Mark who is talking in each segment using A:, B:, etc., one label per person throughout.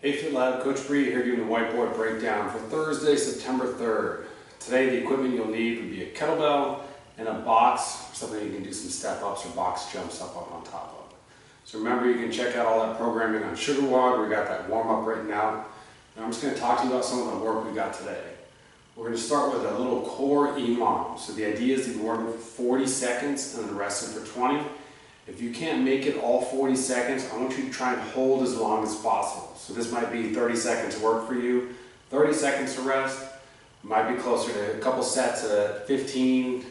A: Hey Fit Lab, Coach Bree here doing the whiteboard breakdown for Thursday, September 3rd. Today the equipment you'll need would be a kettlebell and a box, or something you can do some step ups or box jumps up on top of. So remember, you can check out all that programming on SugarWOD. We got that warm up written out. And I'm just going to talk to you about some of the work we got today. We're going to start with a little core EMOM. So the idea is to be working for 40 seconds and then resting for 20. If you can't make it all 40 seconds, I want you to try and hold as long as possible. So this might be 30 seconds work for you, 30 seconds to rest. Might be closer to a couple sets of 15,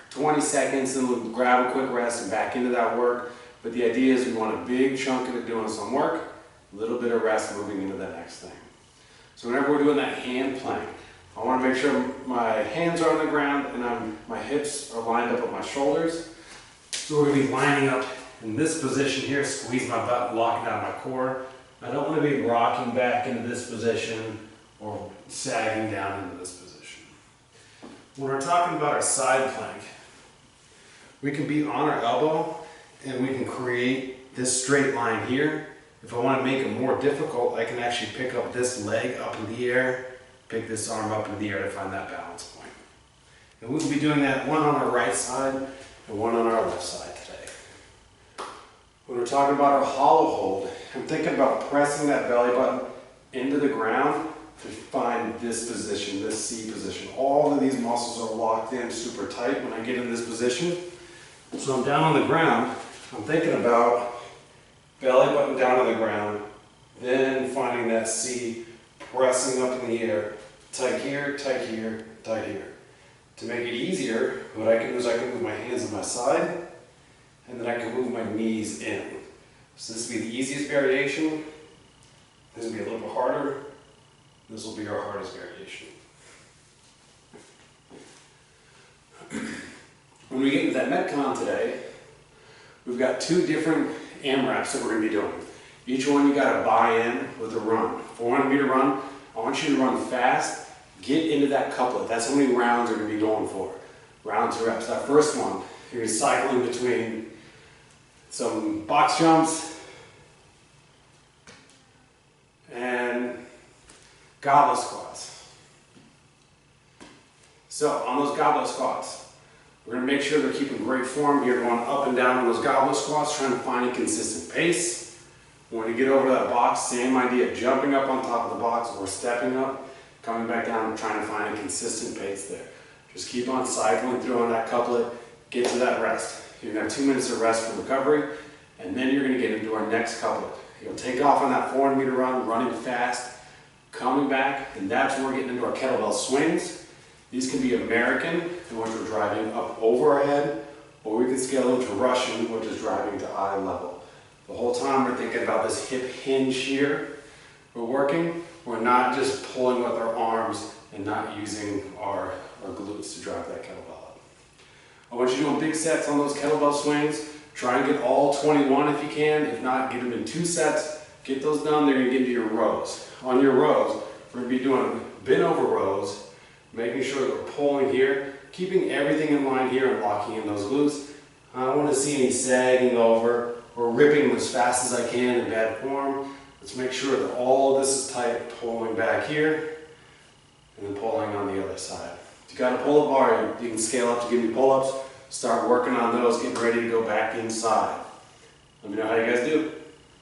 A: 20 seconds, and we'll grab a quick rest and back into that work. But the idea is we want a big chunk of it doing some work, a little bit of rest moving into the next thing. So whenever we're doing that hand plank, I want to make sure my hands are on the ground and my hips are lined up with my shoulders. So we're going to be lining up in this position here, squeeze my butt, locking down my core. I don't want to be rocking back into this position or sagging down into this position. When we're talking about our side plank, we can be on our elbow and we can create this straight line here. If I want to make it more difficult, I can actually pick up this leg up in the air, pick this arm up in the air to find that balance point. And we'll be doing that one on our right side and one on our left side today. When we're talking about our hollow hold, I'm thinking about pressing that belly button into the ground to find this position, this C position. All of these muscles are locked in super tight when I get in this position. So I'm down on the ground, I'm thinking about belly button down on the ground, then finding that C, pressing up in the air, tight here, tight here, tight here. To make it easier, what I can do is I can move my hands on my side, and then I can move my knees in. So this will be the easiest variation. This will be a little bit harder. This will be our hardest variation. When we get into that Metcon today, we've got two different AMRAPs that we're going to be doing. Each one you got to buy in with a run. If I want me to run, I want you to run fast. Get into that couplet. That's how many rounds we're going to be going for. Round to reps. That first one, you're cycling between some box jumps and goblet squats. So on those goblet squats, we're going to make sure they're keeping great form. You're going up and down on those goblet squats, trying to find a consistent pace. When you get over to that box, same idea, jumping up on top of the box or stepping up, coming back down, trying to find a consistent pace there. Just keep on cycling through on that couplet, get to that rest. You're going to have 2 minutes of rest for recovery, and then you're going to get into our next couplet. You'll take off on that 400-meter run, running fast, coming back, and that's when we're getting into our kettlebell swings. These can be American, in which we're driving up over our head, or we can scale into Russian, which is driving to eye level. The whole time we're thinking about this hip hinge here. We're working. We're not just pulling with our arms and not using our glutes to drive that kettlebell up. I want you doing big sets on those kettlebell swings. Try and get all 21 if you can. If not, get them in 2 sets. Get those done. They're going to get into your rows. On your rows, we're going to be doing bent over rows, making sure that we're pulling here, keeping everything in line here and locking in those glutes. I don't want to see any sagging over or ripping as fast as I can in bad form. Let's make sure that all of this is tight, pulling back here, and then pulling on the other side. If you got a pull-up bar, you can scale up to give me pull-ups. Start working on those, getting ready to go back inside. Let me know how you guys do.